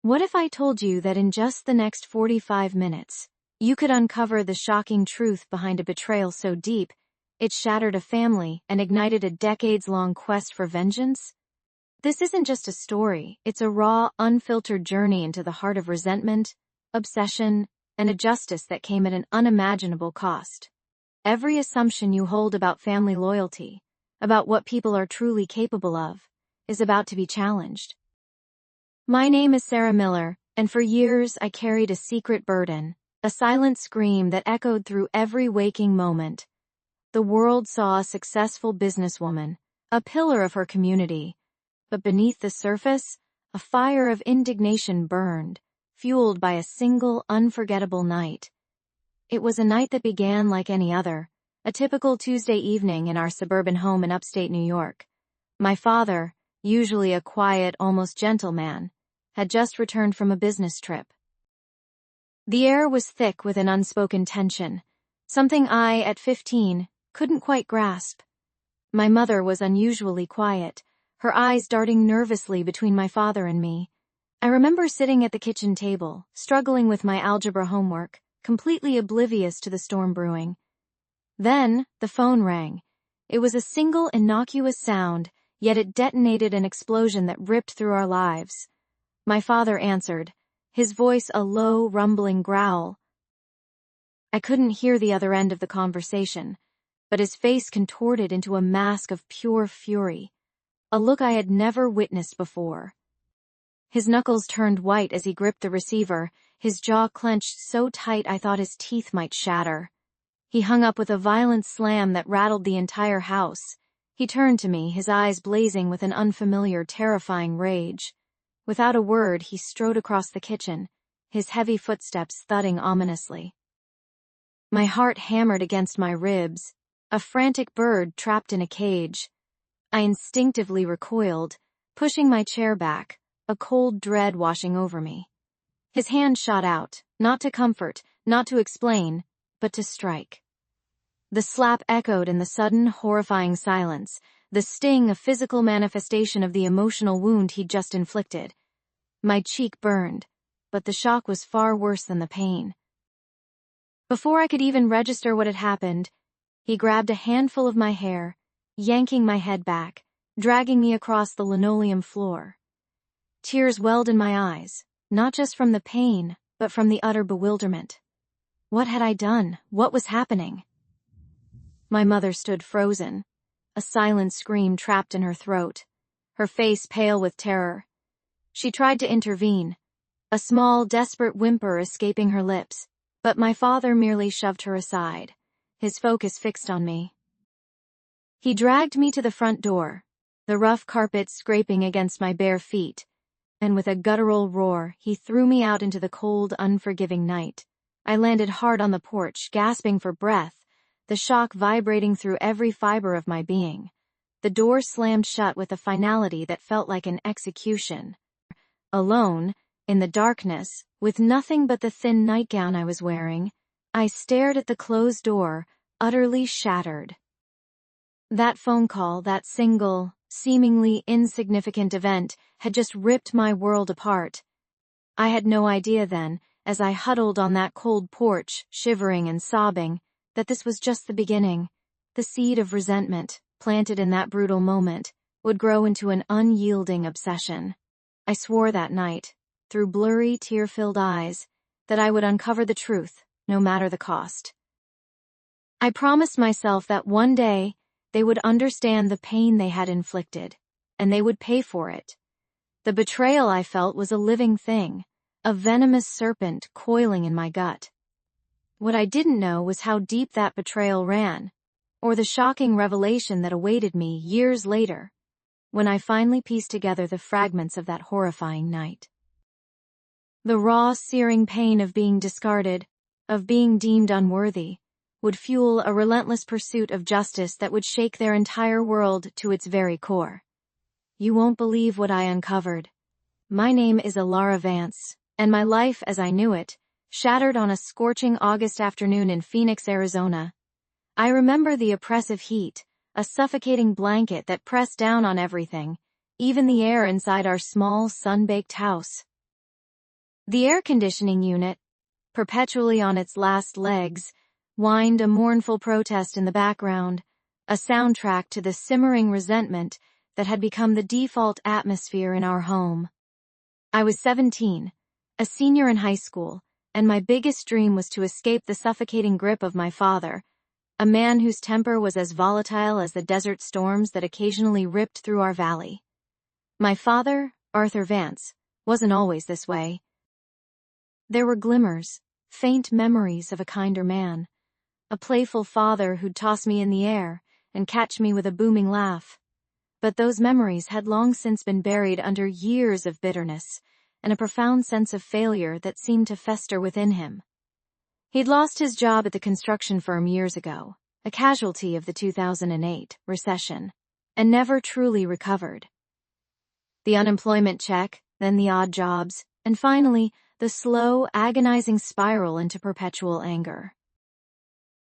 What if I told you that in just the next 45 minutes, you could uncover the shocking truth behind a betrayal so deep, it shattered a family and ignited a decades-long quest for vengeance? This isn't just a story, it's a raw, unfiltered journey into the heart of resentment, obsession, and a justice that came at an unimaginable cost. Every assumption you hold about family loyalty, about what people are truly capable of, is about to be challenged. My name is Sarah Miller, and for years I carried a secret burden, a silent scream that echoed through every waking moment. The world saw a successful businesswoman, a pillar of her community, but beneath the surface, a fire of indignation burned, fueled by a single unforgettable night. It was a night that began like any other, a typical Tuesday evening in our suburban home in upstate New York. My father, usually a quiet, almost gentle man, had just returned from a business trip. The air was thick with an unspoken tension, something I, at 15, couldn't quite grasp. My mother was unusually quiet, her eyes darting nervously between my father and me. I remember sitting at the kitchen table, struggling with my algebra homework, completely oblivious to the storm brewing. Then, the phone rang. It was a single innocuous sound, yet it detonated an explosion that ripped through our lives. My father answered, his voice a low, rumbling growl. I couldn't hear the other end of the conversation, but his face contorted into a mask of pure fury, a look I had never witnessed before. His knuckles turned white as he gripped the receiver, his jaw clenched so tight I thought his teeth might shatter. He hung up with a violent slam that rattled the entire house. He turned to me, his eyes blazing with an unfamiliar, terrifying rage. Without a word, he strode across the kitchen, his heavy footsteps thudding ominously. My heart hammered against my ribs, a frantic bird trapped in a cage. I instinctively recoiled, pushing my chair back, a cold dread washing over me. His hand shot out, not to comfort, not to explain, but to strike. The slap echoed in the sudden, horrifying silence, the sting a physical manifestation of the emotional wound he'd just inflicted. My cheek burned, but the shock was far worse than the pain. Before I could even register what had happened, he grabbed a handful of my hair, yanking my head back, dragging me across the linoleum floor. Tears welled in my eyes, not just from the pain, but from the utter bewilderment. What had I done? What was happening? My mother stood frozen, a silent scream trapped in her throat, her face pale with terror. She tried to intervene, a small, desperate whimper escaping her lips, but my father merely shoved her aside, his focus fixed on me. He dragged me to the front door, the rough carpet scraping against my bare feet, and with a guttural roar, he threw me out into the cold, unforgiving night. I landed hard on the porch, gasping for breath, the shock vibrating through every fiber of my being. The door slammed shut with a finality that felt like an execution. Alone, in the darkness, with nothing but the thin nightgown I was wearing, I stared at the closed door, utterly shattered. That phone call, that single, seemingly insignificant event, had just ripped my world apart. I had no idea then, as I huddled on that cold porch, shivering and sobbing, that this was just the beginning. The seed of resentment, planted in that brutal moment, would grow into an unyielding obsession. I swore that night, through blurry, tear-filled eyes, that I would uncover the truth, no matter the cost. I promised myself that one day, they would understand the pain they had inflicted, and they would pay for it. The betrayal I felt was a living thing, a venomous serpent coiling in my gut. What I didn't know was how deep that betrayal ran, or the shocking revelation that awaited me years later, when I finally pieced together the fragments of that horrifying night. The raw, searing pain of being discarded, of being deemed unworthy, would fuel a relentless pursuit of justice that would shake their entire world to its very core. You won't believe what I uncovered. My name is Alara Vance, and my life as I knew it, shattered on a scorching August afternoon in Phoenix, Arizona. I remember the oppressive heat, a suffocating blanket that pressed down on everything, even the air inside our small, sun-baked house. The air conditioning unit, perpetually on its last legs, whined a mournful protest in the background, a soundtrack to the simmering resentment that had become the default atmosphere in our home. I was 17, a senior in high school, and my biggest dream was to escape the suffocating grip of my father, a man whose temper was as volatile as the desert storms that occasionally ripped through our valley. My father, Arthur Vance, wasn't always this way. There were glimmers, faint memories of a kinder man, a playful father who'd toss me in the air and catch me with a booming laugh. But those memories had long since been buried under years of bitterness and a profound sense of failure that seemed to fester within him. He'd lost his job at the construction firm years ago, a casualty of the 2008 recession, and never truly recovered. The unemployment check, then the odd jobs, and finally, the slow, agonizing spiral into perpetual anger.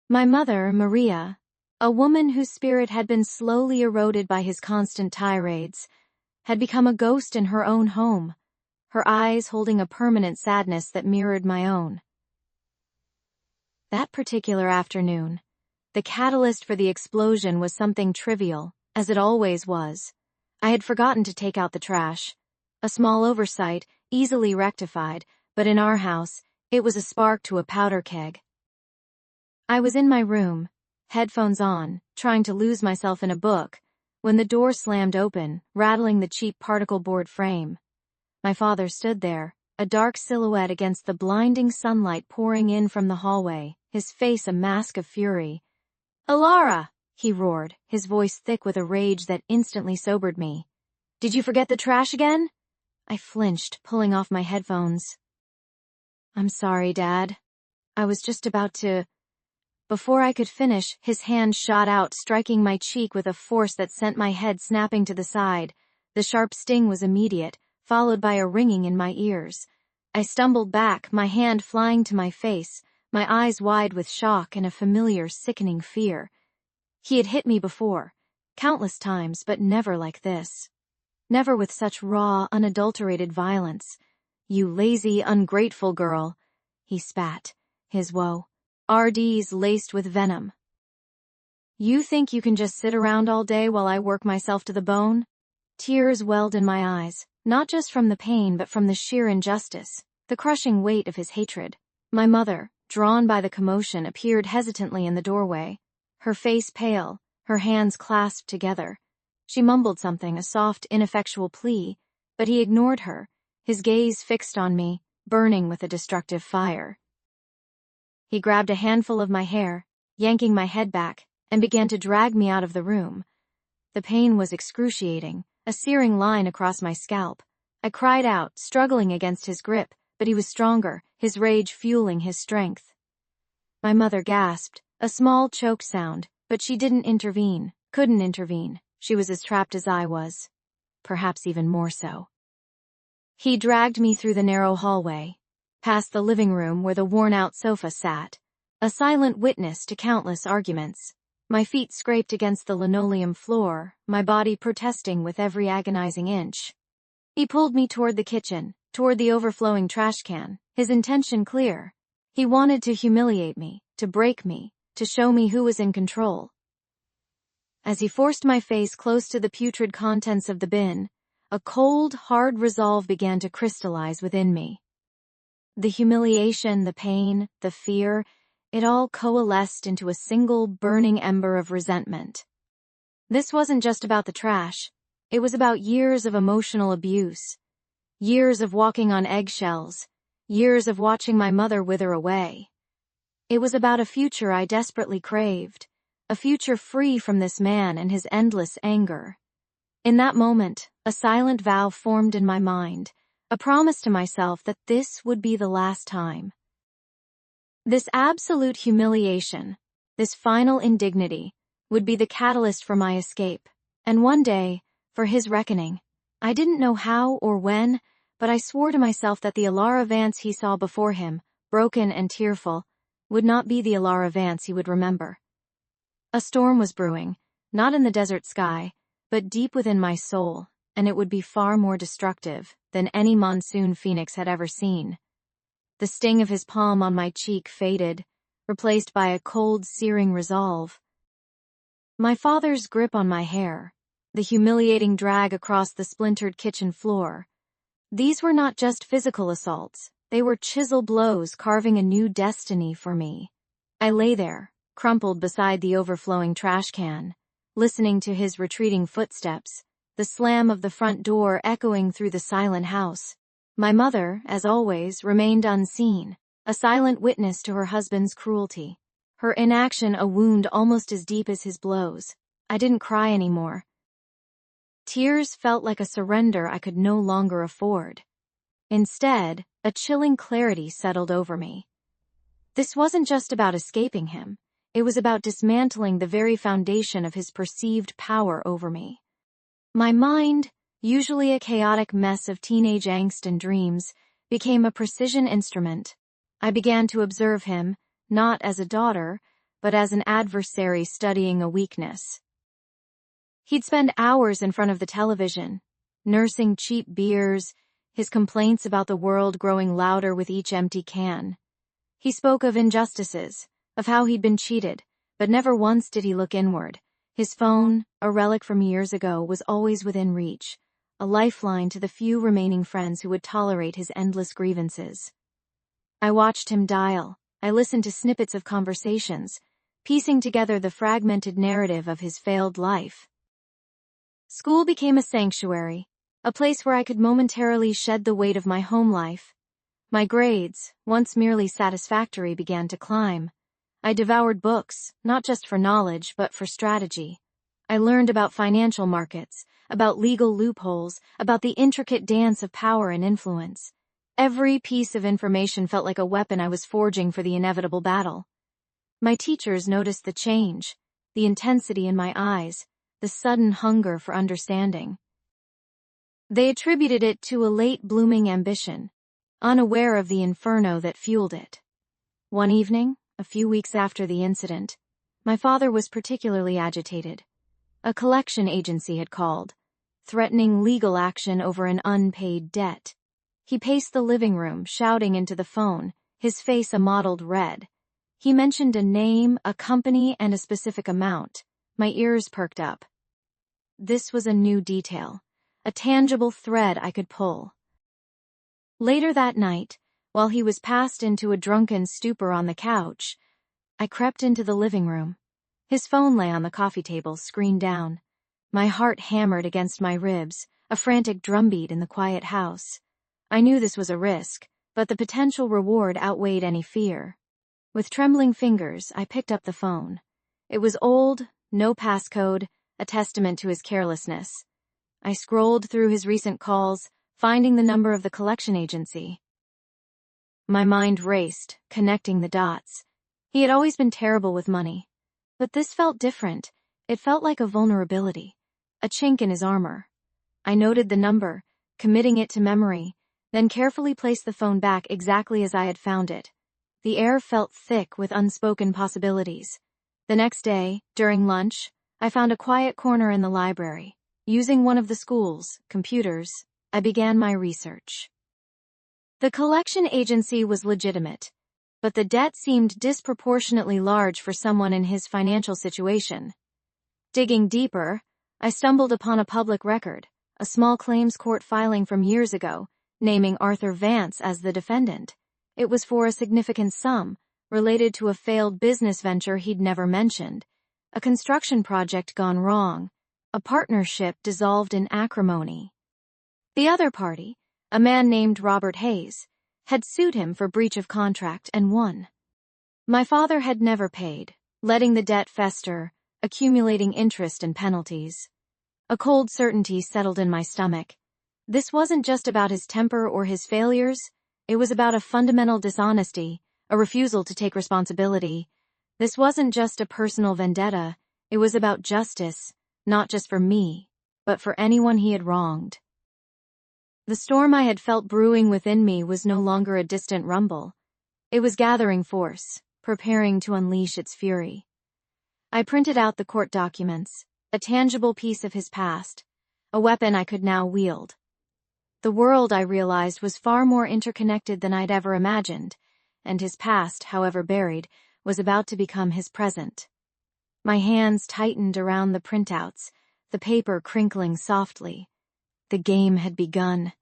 My mother, Maria, a woman whose spirit had been slowly eroded by his constant tirades, had become a ghost in her own home, her eyes holding a permanent sadness that mirrored my own. That particular afternoon, the catalyst for the explosion was something trivial, as it always was. I had forgotten to take out the trash. A small oversight, easily rectified, but in our house, it was a spark to a powder keg. I was in my room, headphones on, trying to lose myself in a book, when the door slammed open, rattling the cheap particle board frame. My father stood there, a dark silhouette against the blinding sunlight pouring in from the hallway, his face a mask of fury. "Alara!" he roared, his voice thick with a rage that instantly sobered me. "Did you forget the trash again?" I flinched, pulling off my headphones. "I'm sorry, Dad. I was just about to..." Before I could finish, his hand shot out, striking my cheek with a force that sent my head snapping to the side. The sharp sting was immediate, followed by a ringing in my ears. I stumbled back, my hand flying to my face, my eyes wide with shock and a familiar, sickening fear. He had hit me before, countless times, but never like this. Never with such raw, unadulterated violence. "You lazy, ungrateful girl," he spat, his woe, RDs laced with venom. "You think you can just sit around all day while I work myself to the bone?" Tears welled in my eyes, not just from the pain but from the sheer injustice, the crushing weight of his hatred. My mother, drawn by the commotion, appeared hesitantly in the doorway, her face pale, her hands clasped together. She mumbled something, a soft, ineffectual plea, but he ignored her, his gaze fixed on me, burning with a destructive fire. He grabbed a handful of my hair, yanking my head back, and began to drag me out of the room. The pain was excruciating, a searing line across my scalp. I cried out, struggling against his grip, but he was stronger, his rage fueling his strength. My mother gasped, a small choked sound, but she didn't intervene, couldn't intervene. She was as trapped as I was. Perhaps even more so. He dragged me through the narrow hallway, past the living room where the worn-out sofa sat, a silent witness to countless arguments. My feet scraped against the linoleum floor, my body protesting with every agonizing inch. He pulled me toward the kitchen, toward the overflowing trash can, his intention clear. He wanted to humiliate me, to break me, to show me who was in control. As he forced my face close to the putrid contents of the bin, a cold, hard resolve began to crystallize within me. The humiliation, the pain, the fear, it all coalesced into a single burning ember of resentment. This wasn't just about the trash. It was about years of emotional abuse, years of walking on eggshells, years of watching my mother wither away. It was about a future I desperately craved, a future free from this man and his endless anger. In that moment, a silent vow formed in my mind, a promise to myself that this would be the last time. This absolute humiliation, this final indignity, would be the catalyst for my escape, and one day, for his reckoning. I didn't know how or when, but I swore to myself that the Alara Vance he saw before him, broken and tearful, would not be the Alara Vance he would remember. A storm was brewing, not in the desert sky, but deep within my soul, and it would be far more destructive than any monsoon Phoenix had ever seen. The sting of his palm on my cheek faded, replaced by a cold, searing resolve. My father's grip on my hair, the humiliating drag across the splintered kitchen floor. These were not just physical assaults, they were chisel blows carving a new destiny for me. I lay there, crumpled beside the overflowing trash can, listening to his retreating footsteps, the slam of the front door echoing through the silent house. My mother, as always, remained unseen, a silent witness to her husband's cruelty. Her inaction a wound almost as deep as his blows. I didn't cry anymore. Tears felt like a surrender I could no longer afford. Instead, a chilling clarity settled over me. This wasn't just about escaping him. It was about dismantling the very foundation of his perceived power over me. My mind, usually a chaotic mess of teenage angst and dreams, became a precision instrument. I began to observe him, not as a daughter, but as an adversary studying a weakness. He'd spend hours in front of the television, nursing cheap beers, his complaints about the world growing louder with each empty can. He spoke of injustices, of how he'd been cheated, but never once did he look inward. His phone, a relic from years ago, was always within reach, a lifeline to the few remaining friends who would tolerate his endless grievances. I watched him dial. I listened to snippets of conversations, piecing together the fragmented narrative of his failed life. School became a sanctuary, a place where I could momentarily shed the weight of my home life. My grades, once merely satisfactory, began to climb. I devoured books, not just for knowledge, but for strategy. I learned about financial markets, about legal loopholes, about the intricate dance of power and influence. Every piece of information felt like a weapon I was forging for the inevitable battle. My teachers noticed the change, the intensity in my eyes, the sudden hunger for understanding. They attributed it to a late-blooming ambition, unaware of the inferno that fueled it. One evening, a few weeks after the incident, my father was particularly agitated. A collection agency had called, threatening legal action over an unpaid debt. He paced the living room, shouting into the phone, his face a mottled red. He mentioned a name, a company, and a specific amount. My ears perked up. This was a new detail, a tangible thread I could pull. Later that night, while he was passed into a drunken stupor on the couch, I crept into the living room. His phone lay on the coffee table, screen down. My heart hammered against my ribs, a frantic drumbeat in the quiet house. I knew this was a risk, but the potential reward outweighed any fear. With trembling fingers, I picked up the phone. It was old, no passcode, a testament to his carelessness. I scrolled through his recent calls, finding the number of the collection agency. My mind raced, connecting the dots. He had always been terrible with money. But this felt different. It felt like a vulnerability, a chink in his armor. I noted the number, committing it to memory, then carefully placed the phone back exactly as I had found it. The air felt thick with unspoken possibilities. The next day, during lunch, I found a quiet corner in the library. Using one of the school's computers, I began my research. The collection agency was legitimate, but the debt seemed disproportionately large for someone in his financial situation. Digging deeper, I stumbled upon a public record, a small claims court filing from years ago, naming Arthur Vance as the defendant. It was for a significant sum, related to a failed business venture he'd never mentioned, a construction project gone wrong, a partnership dissolved in acrimony. The other party, a man named Robert Hayes, had sued him for breach of contract and won. My father had never paid, letting the debt fester, accumulating interest and penalties. A cold certainty settled in my stomach. This wasn't just about his temper or his failures, it was about a fundamental dishonesty, a refusal to take responsibility. This wasn't just a personal vendetta, it was about justice, not just for me, but for anyone he had wronged. The storm I had felt brewing within me was no longer a distant rumble. It was gathering force, preparing to unleash its fury. I printed out the court documents, a tangible piece of his past, a weapon I could now wield. The world, I realized, was far more interconnected than I'd ever imagined, and his past, however buried, was about to become his present. My hands tightened around the printouts, the paper crinkling softly. The game had begun.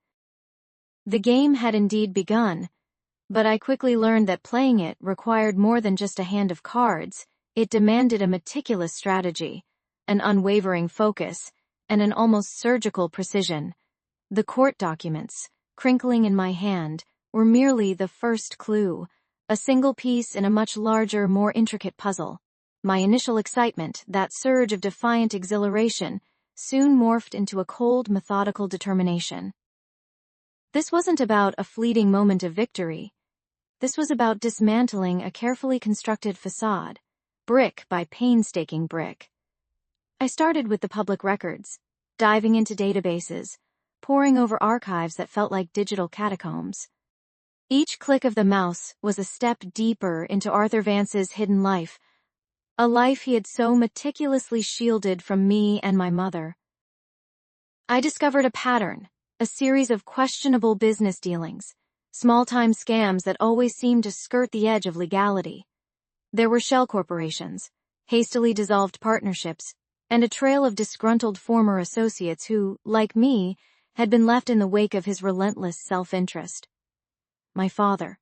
The game had indeed begun, but I quickly learned that playing it required more than just a hand of cards. It demanded a meticulous strategy, an unwavering focus, and an almost surgical precision. The court documents, crinkling in my hand, were merely the first clue, a single piece in a much larger, more intricate puzzle. My initial excitement, that surge of defiant exhilaration, soon morphed into a cold, methodical determination. This wasn't about a fleeting moment of victory. This was about dismantling a carefully constructed facade, brick by painstaking brick. I started with the public records, diving into databases, poring over archives that felt like digital catacombs. Each click of the mouse was a step deeper into Arthur Vance's hidden life, a life he had so meticulously shielded from me and my mother. I discovered a pattern, a series of questionable business dealings, small-time scams that always seemed to skirt the edge of legality. There were shell corporations, hastily dissolved partnerships, and a trail of disgruntled former associates who, like me, had been left in the wake of his relentless self-interest. My father,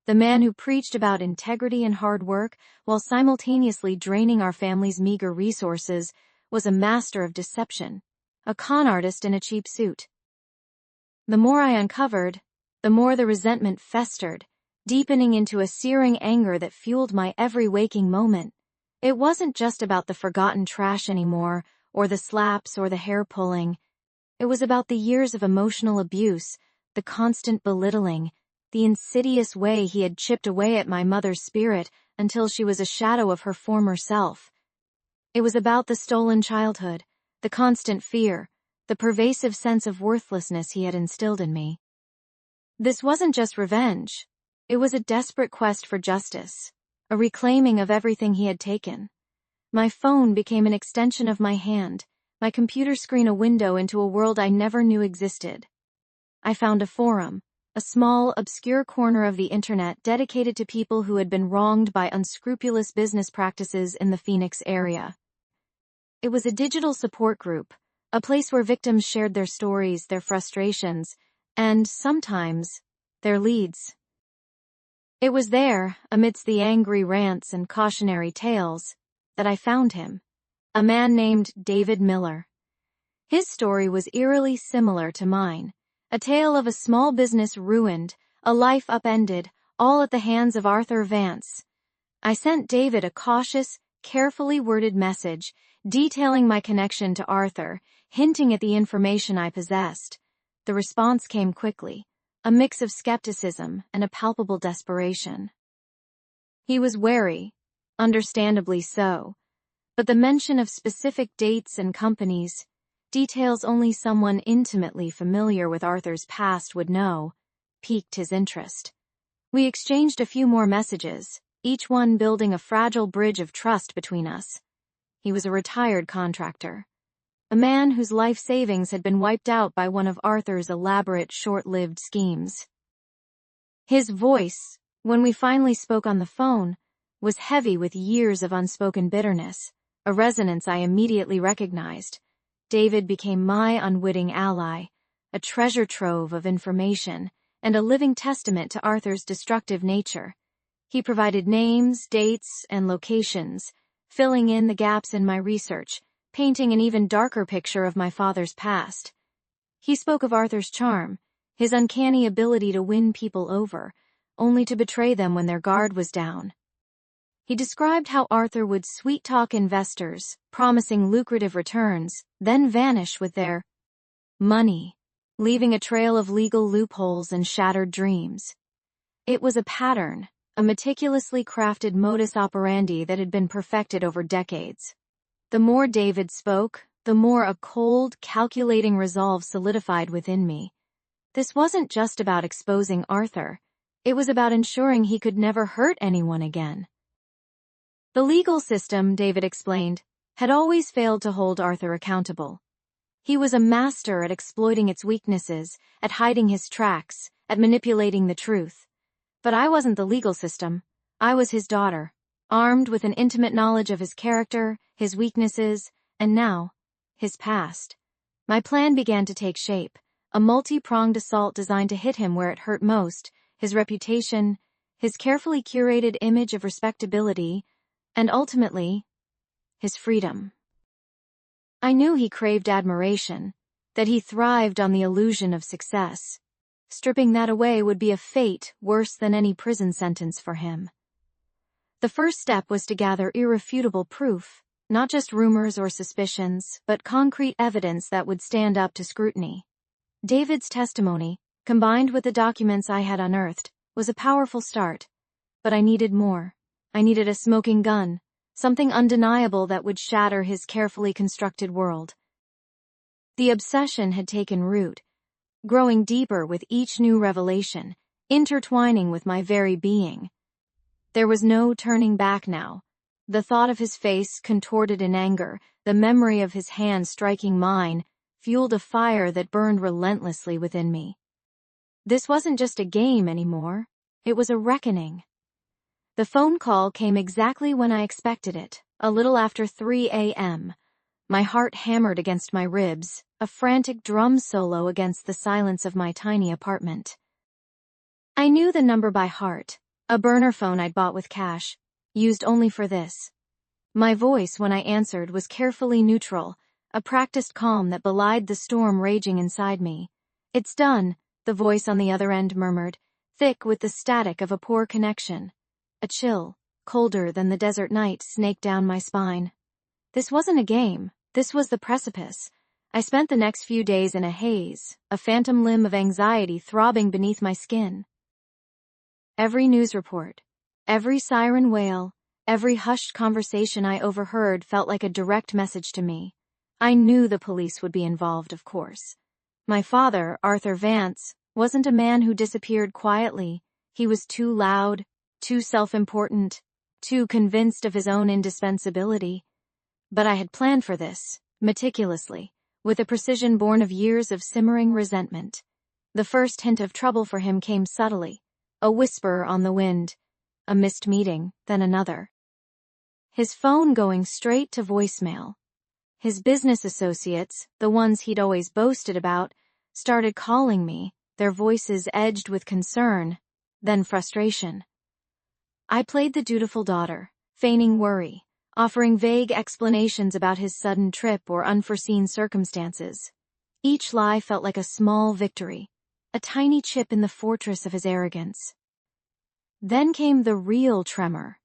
the man who preached about integrity and hard work while simultaneously draining our family's meager resources, was a master of deception, a con artist in a cheap suit. The more I uncovered, the more the resentment festered, deepening into a searing anger that fueled my every waking moment. It wasn't just about the forgotten trash anymore, or the slaps or the hair-pulling. It was about the years of emotional abuse, the constant belittling, the insidious way he had chipped away at my mother's spirit until she was a shadow of her former self. It was about the stolen childhood, the constant fear, the pervasive sense of worthlessness he had instilled in me. This wasn't just revenge. It was a desperate quest for justice, a reclaiming of everything he had taken. My phone became an extension of my hand, my computer screen a window into a world I never knew existed. I found a forum, a small, obscure corner of the internet dedicated to people who had been wronged by unscrupulous business practices in the Phoenix area. It was a digital support group, a place where victims shared their stories, their frustrations, and, sometimes, their leads. It was there, amidst the angry rants and cautionary tales, that I found him, a man named David Miller. His story was eerily similar to mine, a tale of a small business ruined, a life upended, all at the hands of Arthur Vance. I sent David a cautious, carefully worded message, detailing my connection to Arthur, hinting at the information I possessed. The response came quickly, a mix of skepticism and a palpable desperation. He was wary, understandably so, but the mention of specific dates and companies, details only someone intimately familiar with Arthur's past would know, piqued his interest. We exchanged a few more messages, each one building a fragile bridge of trust between us. He was a retired contractor, a man whose life savings had been wiped out by one of Arthur's elaborate, short-lived schemes. His voice, when we finally spoke on the phone, was heavy with years of unspoken bitterness, a resonance I immediately recognized. David became my unwitting ally, a treasure trove of information, and a living testament to Arthur's destructive nature. He provided names, dates, and locations, filling in the gaps in my research, painting an even darker picture of my father's past. He spoke of Arthur's charm, his uncanny ability to win people over, only to betray them when their guard was down. He described how Arthur would sweet-talk investors, promising lucrative returns, then vanish with their money, leaving a trail of legal loopholes and shattered dreams. It was a pattern, a meticulously crafted modus operandi that had been perfected over decades. The more David spoke, the more a cold, calculating resolve solidified within me. This wasn't just about exposing Arthur. It was about ensuring he could never hurt anyone again. The legal system, David explained, had always failed to hold Arthur accountable. He was a master at exploiting its weaknesses, at hiding his tracks, at manipulating the truth. But I wasn't the legal system. I was his daughter, armed with an intimate knowledge of his character, his weaknesses, and now, his past. My plan began to take shape, a multi-pronged assault designed to hit him where it hurt most, his reputation, his carefully curated image of respectability, and ultimately, his freedom. I knew he craved admiration, that he thrived on the illusion of success. Stripping that away would be a fate worse than any prison sentence for him. The first step was to gather irrefutable proof, not just rumors or suspicions, but concrete evidence that would stand up to scrutiny. David's testimony, combined with the documents I had unearthed, was a powerful start. But I needed more. I needed a smoking gun, something undeniable that would shatter his carefully constructed world. The obsession had taken root, growing deeper with each new revelation, intertwining with my very being. There was no turning back now. The thought of his face contorted in anger, the memory of his hand striking mine, fueled a fire that burned relentlessly within me. This wasn't just a game anymore. It was a reckoning. The phone call came exactly when I expected it, a little after 3 a.m. My heart hammered against my ribs, a frantic drum solo against the silence of my tiny apartment. I knew the number by heart, a burner phone I'd bought with cash, used only for this. My voice when I answered was carefully neutral, a practiced calm that belied the storm raging inside me. "It's done," the voice on the other end murmured, thick with the static of a poor connection. A chill, colder than the desert night, snaked down my spine. This wasn't a game. This was the precipice. I spent the next few days in a haze, a phantom limb of anxiety throbbing beneath my skin. Every news report, every siren wail, every hushed conversation I overheard felt like a direct message to me. I knew the police would be involved, of course. My father, Arthur Vance, wasn't a man who disappeared quietly. He was too loud, too self-important, too convinced of his own indispensability. But I had planned for this, meticulously, with a precision born of years of simmering resentment. The first hint of trouble for him came subtly, a whisper on the wind, a missed meeting, then another. His phone going straight to voicemail. His business associates, the ones he'd always boasted about, started calling me, their voices edged with concern, then frustration. I played the dutiful daughter, feigning worry, offering vague explanations about his sudden trip or unforeseen circumstances. Each lie felt like a small victory, a tiny chip in the fortress of his arrogance. Then came the real tremor.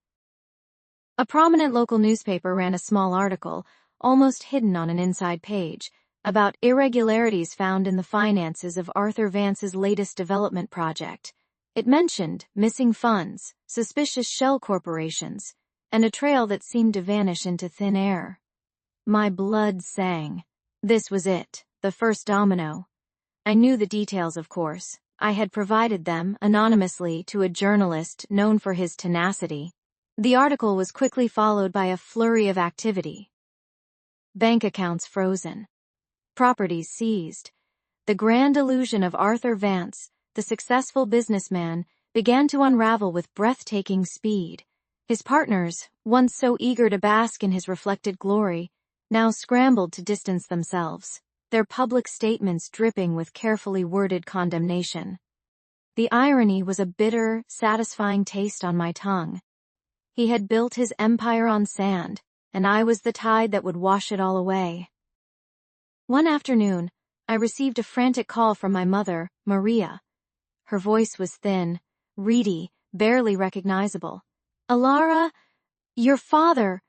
A prominent local newspaper ran a small article, almost hidden on an inside page, about irregularities found in the finances of Arthur Vance's latest development project. It mentioned missing funds, suspicious shell corporations, and a trail that seemed to vanish into thin air. My blood sang. This was it, the first domino. I knew the details, of course. I had provided them anonymously to a journalist known for his tenacity. The article was quickly followed by a flurry of activity. Bank accounts frozen. Properties seized. The grand illusion of Arthur Vance, the successful businessman, began to unravel with breathtaking speed. His partners, once so eager to bask in his reflected glory, now scrambled to distance themselves, their public statements dripping with carefully worded condemnation. The irony was a bitter, satisfying taste on my tongue. He had built his empire on sand, and I was the tide that would wash it all away. One afternoon, I received a frantic call from my mother, Maria. Her voice was thin, reedy, barely recognizable. "Alara, your father,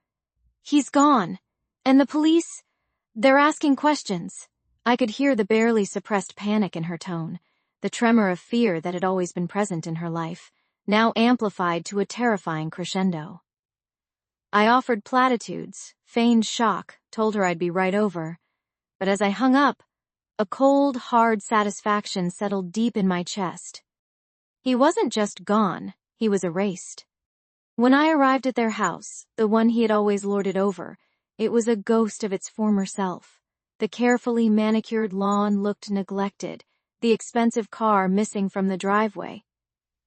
he's gone. And the police, they're asking questions." I could hear the barely suppressed panic in her tone, the tremor of fear that had always been present in her life, now amplified to a terrifying crescendo. I offered platitudes, feigned shock, told her I'd be right over. But as I hung up, a cold, hard satisfaction settled deep in my chest. He wasn't just gone, he was erased. When I arrived at their house, the one he had always lorded over, it was a ghost of its former self. The carefully manicured lawn looked neglected, the expensive car missing from the driveway.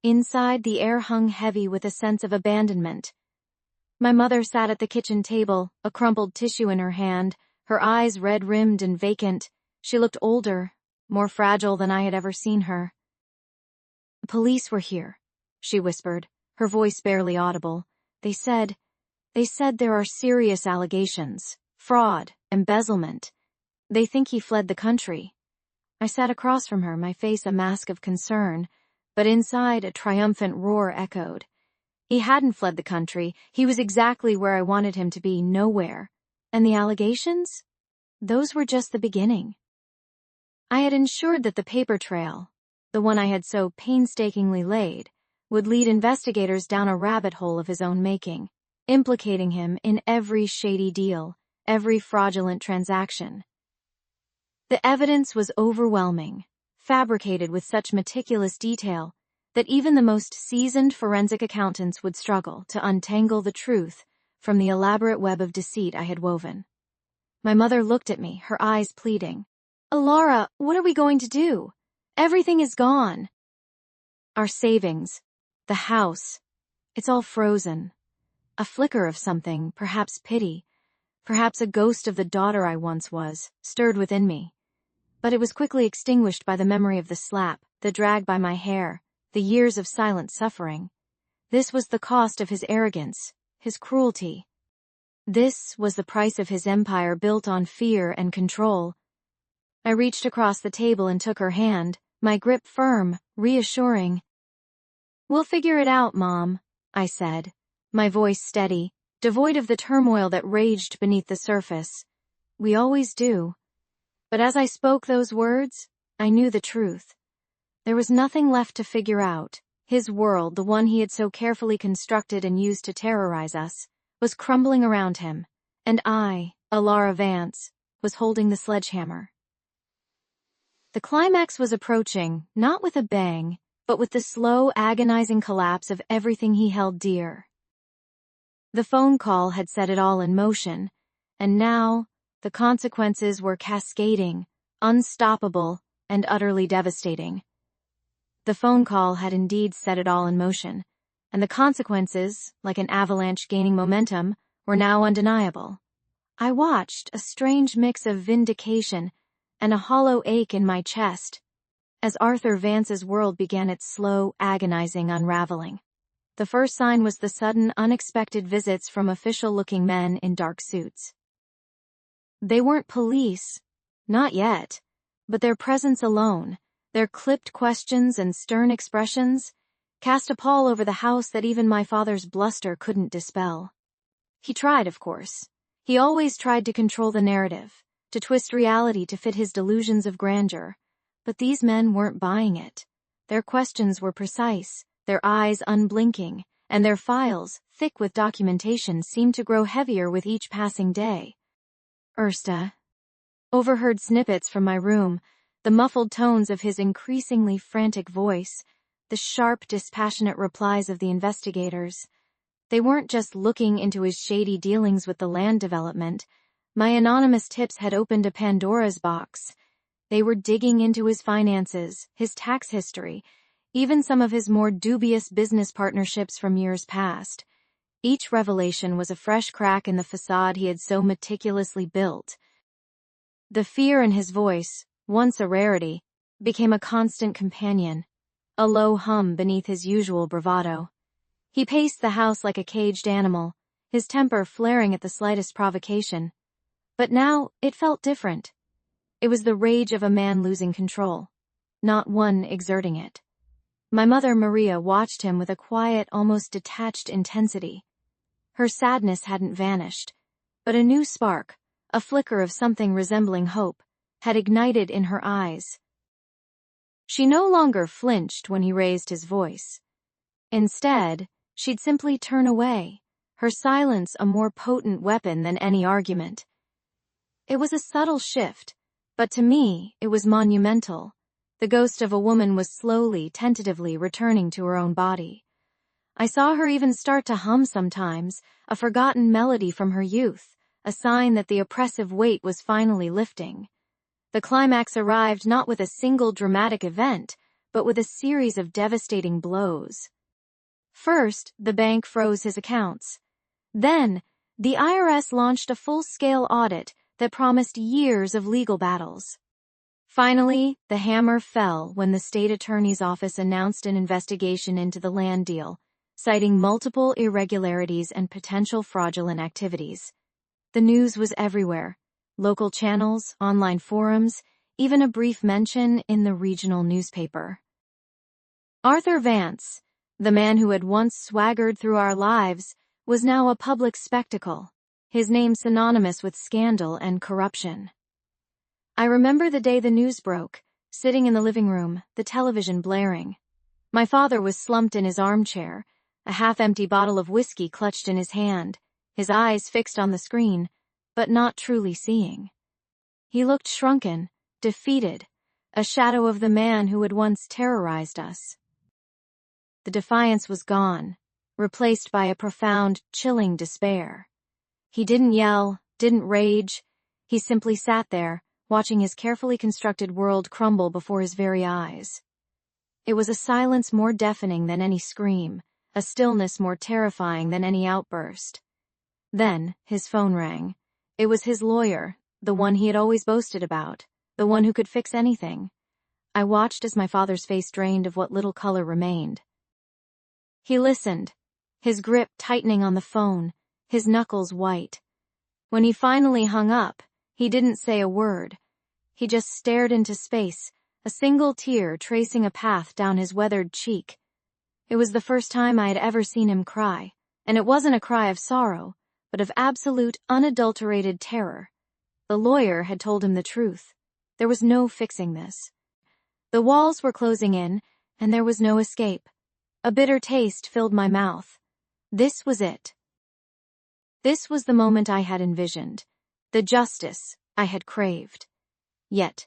Inside, the air hung heavy with a sense of abandonment. My mother sat at the kitchen table, a crumpled tissue in her hand, her eyes red-rimmed and vacant. She looked older, more fragile than I had ever seen her. "The police were here," she whispered, her voice barely audible. They said there are serious allegations, fraud, embezzlement. They think he fled the country." I sat across from her, my face a mask of concern, but inside a triumphant roar echoed. He hadn't fled the country. He was exactly where I wanted him to be, nowhere. And the allegations? Those were just the beginning. I had ensured that the paper trail, the one I had so painstakingly laid, would lead investigators down a rabbit hole of his own making, implicating him in every shady deal, every fraudulent transaction. The evidence was overwhelming, fabricated with such meticulous detail that even the most seasoned forensic accountants would struggle to untangle the truth from the elaborate web of deceit I had woven. My mother looked at me, her eyes pleading. "Alara, what are we going to do? Everything is gone. Our savings, the house, it's all frozen. A flicker of something, perhaps pity, perhaps a ghost of the daughter I once was, stirred within me. But it was quickly extinguished by the memory of the slap, the drag by my hair, the years of silent suffering. This was the cost of his arrogance, his cruelty. This was the price of his empire built on fear and control." I reached across the table and took her hand, my grip firm, reassuring. "We'll figure it out, Mom," I said, my voice steady, devoid of the turmoil that raged beneath the surface. "We always do." But as I spoke those words, I knew the truth. There was nothing left to figure out. His world, the one he had so carefully constructed and used to terrorize us, was crumbling around him, and I, Alara Vance, was holding the sledgehammer. The climax was approaching, not with a bang, but with the slow, agonizing collapse of everything he held dear. The phone call had set it all in motion, and now the consequences were cascading, unstoppable, and utterly devastating. The phone call had indeed set it all in motion, and the consequences, like an avalanche gaining momentum, were now undeniable. I watched, a strange mix of vindication and a hollow ache in my chest, as Arthur Vance's world began its slow, agonizing unraveling. The first sign was the sudden, unexpected visits from official-looking men in dark suits. They weren't police, not yet, but their presence alone, their clipped questions and stern expressions, cast a pall over the house that even my father's bluster couldn't dispel. He tried, of course. He always tried to control the narrative, to twist reality to fit his delusions of grandeur, but these men weren't buying it. Their questions were precise, their eyes unblinking, and their files, thick with documentation, seemed to grow heavier with each passing day. Ersta overheard snippets from my room, the muffled tones of his increasingly frantic voice, the sharp, dispassionate replies of the investigators. They weren't just looking into his shady dealings with the land development. My anonymous tips had opened a Pandora's box. They were digging into his finances, his tax history, even some of his more dubious business partnerships from years past. Each revelation was a fresh crack in the facade he had so meticulously built. The fear in his voice, once a rarity, became a constant companion, a low hum beneath his usual bravado. He paced the house like a caged animal, his temper flaring at the slightest provocation. But now it felt different. It was the rage of a man losing control, not one exerting it. My mother, Maria, watched him with a quiet, almost detached intensity. Her sadness hadn't vanished, but a new spark, a flicker of something resembling hope, had ignited in her eyes. She no longer flinched when he raised his voice. Instead, she'd simply turn away, her silence a more potent weapon than any argument. It was a subtle shift, but to me it was monumental. The ghost of a woman was slowly, tentatively returning to her own body. I saw her even start to hum sometimes, a forgotten melody from her youth, a sign that the oppressive weight was finally lifting. The climax arrived not with a single dramatic event, but with a series of devastating blows. First, the bank froze his accounts. Then, the IRS launched a full-scale audit that promised years of legal battles. Finally, the hammer fell when the state attorney's office announced an investigation into the land deal, citing multiple irregularities and potential fraudulent activities. The news was everywhere: local channels, online forums, even a brief mention in the regional newspaper. Arthur Vance, the man who had once swaggered through our lives, was now a public spectacle, his name synonymous with scandal and corruption. I remember the day the news broke, sitting in the living room, the television blaring. My father was slumped in his armchair, a half-empty bottle of whiskey clutched in his hand, his eyes fixed on the screen, but not truly seeing. He looked shrunken, defeated, a shadow of the man who had once terrorized us. The defiance was gone, replaced by a profound, chilling despair. He didn't yell, didn't rage. He simply sat there, watching his carefully constructed world crumble before his very eyes. It was a silence more deafening than any scream, a stillness more terrifying than any outburst. Then, his phone rang. It was his lawyer, the one he had always boasted about, the one who could fix anything. I watched as my father's face drained of what little color remained. He listened, his grip tightening on the phone, his knuckles white. When he finally hung up, he didn't say a word. He just stared into space, a single tear tracing a path down his weathered cheek. It was the first time I had ever seen him cry, and it wasn't a cry of sorrow, but of absolute, unadulterated terror. The lawyer had told him the truth. There was no fixing this. The walls were closing in, and there was no escape. A bitter taste filled my mouth. This was it. This was the moment I had envisioned, the justice I had craved. Yet,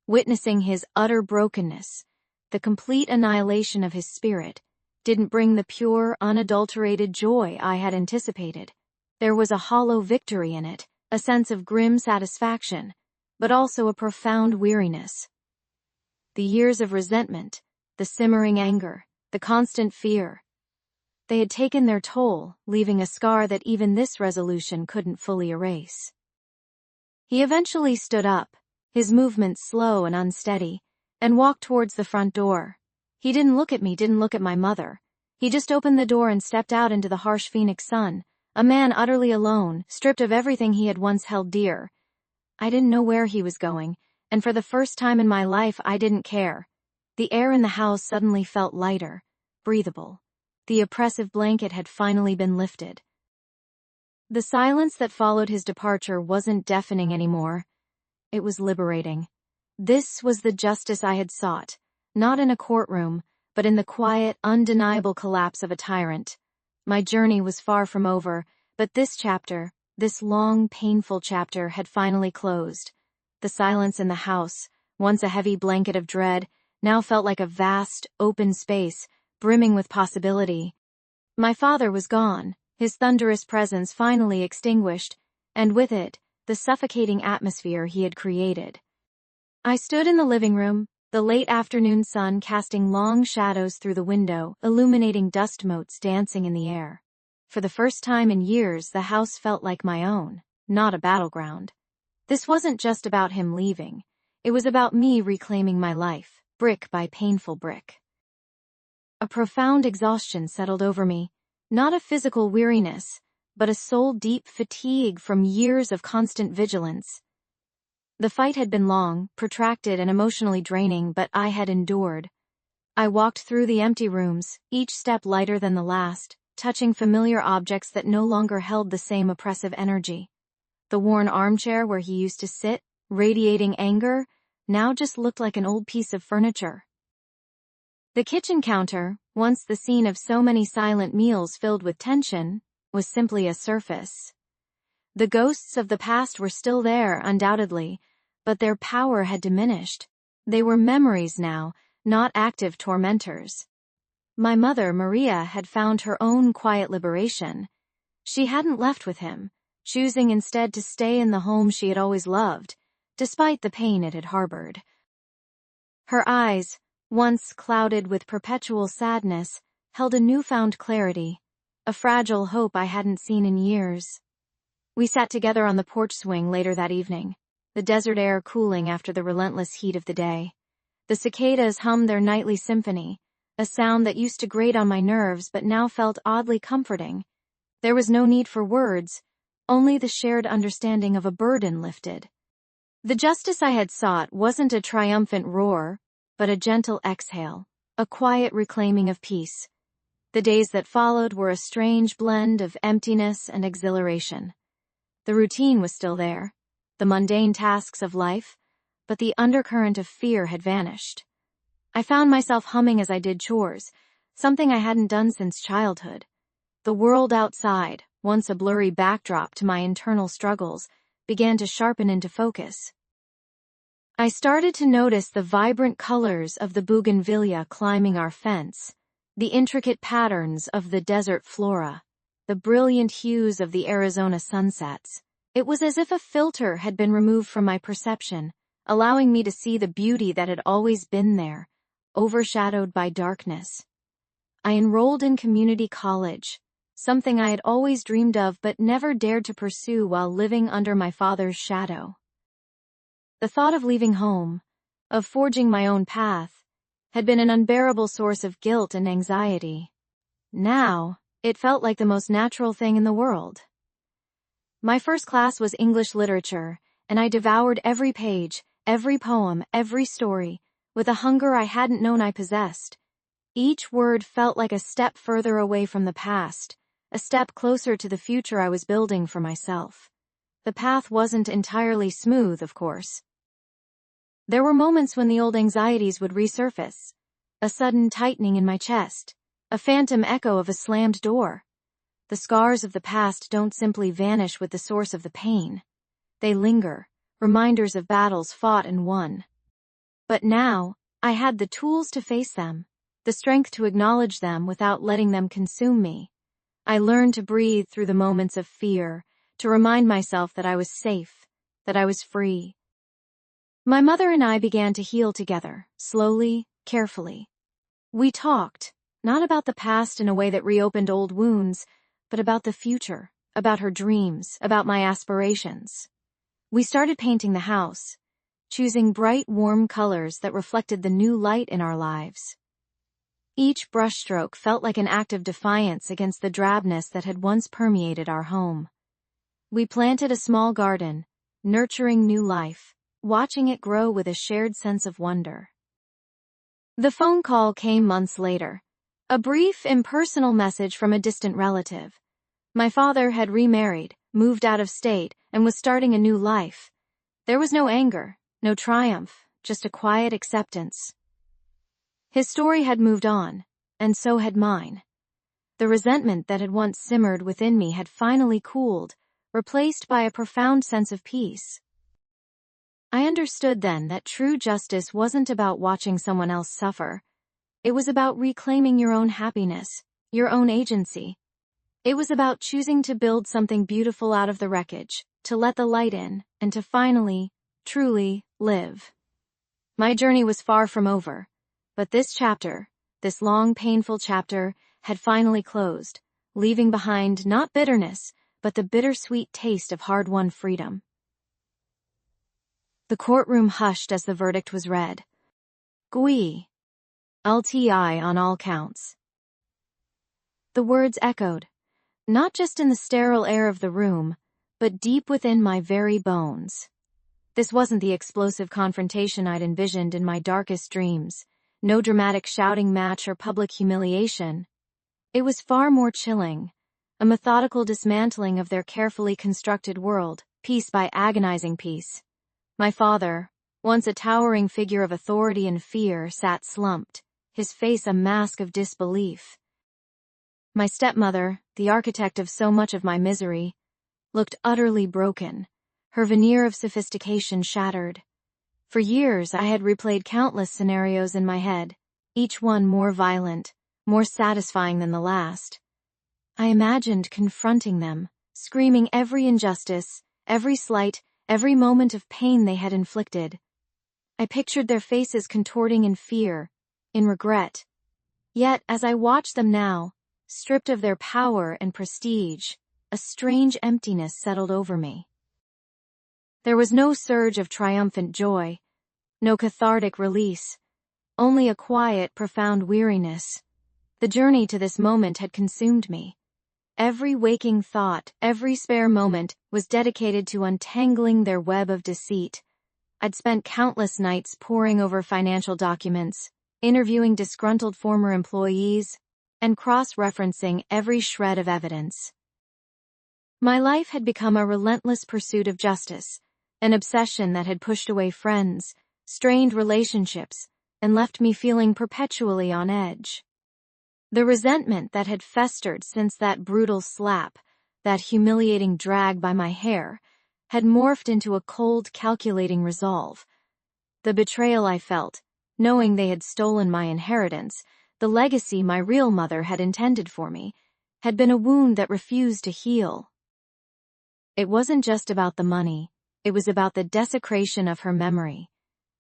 witnessing his utter brokenness, the complete annihilation of his spirit, didn't bring the pure, unadulterated joy I had anticipated. There was a hollow victory in it, a sense of grim satisfaction, but also a profound weariness. The years of resentment, the simmering anger, the constant fear, they had taken their toll, leaving a scar that even this resolution couldn't fully erase. He eventually stood up, his movements slow and unsteady, and walked towards the front door. He didn't look at me, didn't look at my mother. He just opened the door and stepped out into the harsh Phoenix sun, a man utterly alone, stripped of everything he had once held dear. I didn't know where he was going, and for the first time in my life I didn't care. The air in the house suddenly felt lighter, breathable. The oppressive blanket had finally been lifted. The silence that followed his departure wasn't deafening anymore. It was liberating. This was the justice I had sought, not in a courtroom, but in the quiet, undeniable collapse of a tyrant. My journey was far from over, but this chapter, this long, painful chapter, had finally closed. The silence in the house, once a heavy blanket of dread, now felt like a vast, open space, brimming with possibility. My father was gone, his thunderous presence finally extinguished, and with it, the suffocating atmosphere he had created. I stood in the living room, the late afternoon sun casting long shadows through the window, illuminating dust motes dancing in the air. For the first time in years, the house felt like my own, not a battleground. This wasn't just about him leaving. It was about me reclaiming my life, brick by painful brick. A profound exhaustion settled over me, not a physical weariness, but a soul-deep fatigue from years of constant vigilance. The fight had been long, protracted, and emotionally draining, but I had endured. I walked through the empty rooms, each step lighter than the last, touching familiar objects that no longer held the same oppressive energy. The worn armchair where he used to sit, radiating anger, now just looked like an old piece of furniture. The kitchen counter, once the scene of so many silent meals filled with tension, was simply a surface. The ghosts of the past were still there, undoubtedly, but their power had diminished. They were memories now, not active tormentors. My mother, Maria, had found her own quiet liberation. She hadn't left with him, choosing instead to stay in the home she had always loved, despite the pain it had harbored. Her eyes, once clouded with perpetual sadness, held a newfound clarity, a fragile hope I hadn't seen in years. We sat together on the porch swing later that evening, the desert air cooling after the relentless heat of the day. The cicadas hummed their nightly symphony, a sound that used to grate on my nerves but now felt oddly comforting. There was no need for words, only the shared understanding of a burden lifted. The justice I had sought wasn't a triumphant roar, but a gentle exhale, a quiet reclaiming of peace. The days that followed were a strange blend of emptiness and exhilaration. The routine was still there, the mundane tasks of life, but the undercurrent of fear had vanished. I found myself humming as I did chores, something I hadn't done since childhood. The world outside, once a blurry backdrop to my internal struggles, began to sharpen into focus. I started to notice the vibrant colors of the bougainvillea climbing our fence, the intricate patterns of the desert flora, the brilliant hues of the Arizona sunsets. It was as if a filter had been removed from my perception, allowing me to see the beauty that had always been there, overshadowed by darkness. I enrolled in community college, something I had always dreamed of but never dared to pursue while living under my father's shadow. The thought of leaving home, of forging my own path, had been an unbearable source of guilt and anxiety. Now, it felt like the most natural thing in the world. My first class was English literature, and I devoured every page, every poem, every story, with a hunger I hadn't known I possessed. Each word felt like a step further away from the past, a step closer to the future I was building for myself. The path wasn't entirely smooth, of course. There were moments when the old anxieties would resurface, a sudden tightening in my chest, a phantom echo of a slammed door. The scars of the past don't simply vanish with the source of the pain. They linger, reminders of battles fought and won. But now, I had the tools to face them, the strength to acknowledge them without letting them consume me. I learned to breathe through the moments of fear, to remind myself that I was safe, that I was free. My mother and I began to heal together, slowly, carefully. We talked, not about the past in a way that reopened old wounds, but about the future, about her dreams, about my aspirations. We started painting the house, choosing bright, warm colors that reflected the new light in our lives. Each brushstroke felt like an act of defiance against the drabness that had once permeated our home. We planted a small garden, nurturing new life, watching it grow with a shared sense of wonder. The phone call came months later, a brief, impersonal message from a distant relative. My father had remarried, moved out of state, and was starting a new life. There was no anger, no triumph, just a quiet acceptance. His story had moved on, and so had mine. The resentment that had once simmered within me had finally cooled, replaced by a profound sense of peace. I understood then that true justice wasn't about watching someone else suffer. It was about reclaiming your own happiness, your own agency. It was about choosing to build something beautiful out of the wreckage, to let the light in, and to finally, truly, live. My journey was far from over, but this chapter, this long, painful chapter, had finally closed, leaving behind not bitterness, but the bittersweet taste of hard-won freedom. The courtroom hushed as the verdict was read. GUI. LTI on all counts. The words echoed, not just in the sterile air of the room, but deep within my very bones. This wasn't the explosive confrontation I'd envisioned in my darkest dreams, no dramatic shouting match or public humiliation. It was far more chilling, a methodical dismantling of their carefully constructed world, piece by agonizing piece. My father, once a towering figure of authority and fear, sat slumped, his face a mask of disbelief. My stepmother, the architect of so much of my misery, looked utterly broken, her veneer of sophistication shattered. For years I had replayed countless scenarios in my head, each one more violent, more satisfying than the last. I imagined confronting them, screaming every injustice, every slight, every moment of pain they had inflicted. I pictured their faces contorting in fear, in regret. Yet, as I watched them now, stripped of their power and prestige, a strange emptiness settled over me. There was no surge of triumphant joy, no cathartic release, only a quiet, profound weariness. The journey to this moment had consumed me. Every waking thought, every spare moment, was dedicated to untangling their web of deceit. I'd spent countless nights poring over financial documents, interviewing disgruntled former employees, and cross-referencing every shred of evidence. My life had become a relentless pursuit of justice, an obsession that had pushed away friends, strained relationships, and left me feeling perpetually on edge. The resentment that had festered since that brutal slap, that humiliating drag by my hair, had morphed into a cold, calculating resolve. The betrayal I felt, knowing they had stolen my inheritance, the legacy my real mother had intended for me, had been a wound that refused to heal. It wasn't just about the money, it was about the desecration of her memory,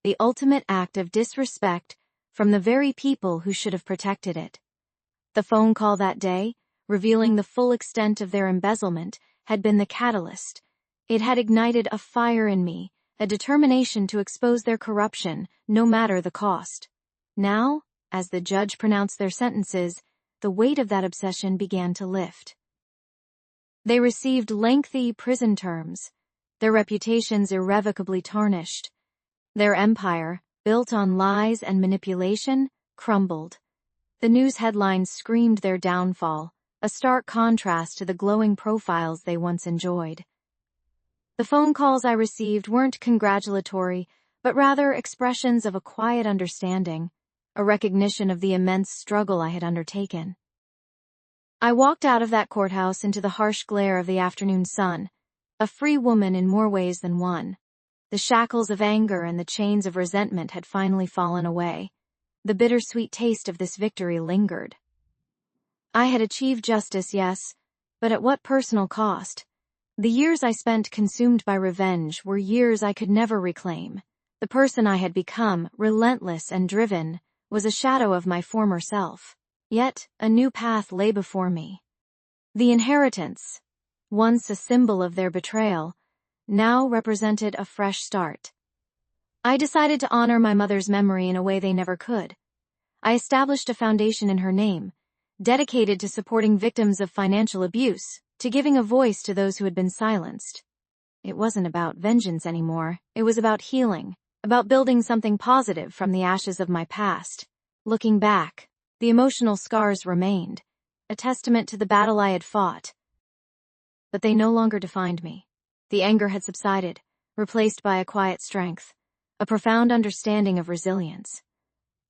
the ultimate act of disrespect from the very people who should have protected it. The phone call that day, revealing the full extent of their embezzlement, had been the catalyst. It had ignited a fire in me, a determination to expose their corruption, no matter the cost. Now, as the judge pronounced their sentences, the weight of that obsession began to lift. They received lengthy prison terms, their reputations irrevocably tarnished. Their empire, built on lies and manipulation, crumbled. The news headlines screamed their downfall, a stark contrast to the glowing profiles they once enjoyed. The phone calls I received weren't congratulatory, but rather expressions of a quiet understanding, a recognition of the immense struggle I had undertaken. I walked out of that courthouse into the harsh glare of the afternoon sun, a free woman in more ways than one. The shackles of anger and the chains of resentment had finally fallen away. The bittersweet taste of this victory lingered. I had achieved justice, yes, but at what personal cost? The years I spent consumed by revenge were years I could never reclaim. The person I had become, relentless and driven, was a shadow of my former self. Yet, a new path lay before me. The inheritance, once a symbol of their betrayal, now represented a fresh start. I decided to honor my mother's memory in a way they never could. I established a foundation in her name, dedicated to supporting victims of financial abuse, to giving a voice to those who had been silenced. It wasn't about vengeance anymore, it was about healing, about building something positive from the ashes of my past. Looking back, the emotional scars remained, a testament to the battle I had fought. But they no longer defined me. The anger had subsided, replaced by a quiet strength, a profound understanding of resilience.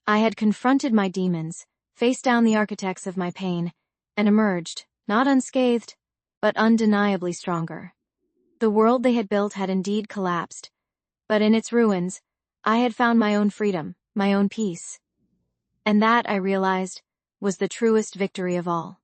I had confronted my demons, faced down the architects of my pain, and emerged, not unscathed, but undeniably stronger. The world they had built had indeed collapsed, but in its ruins, I had found my own freedom, my own peace. And that, I realized, was the truest victory of all.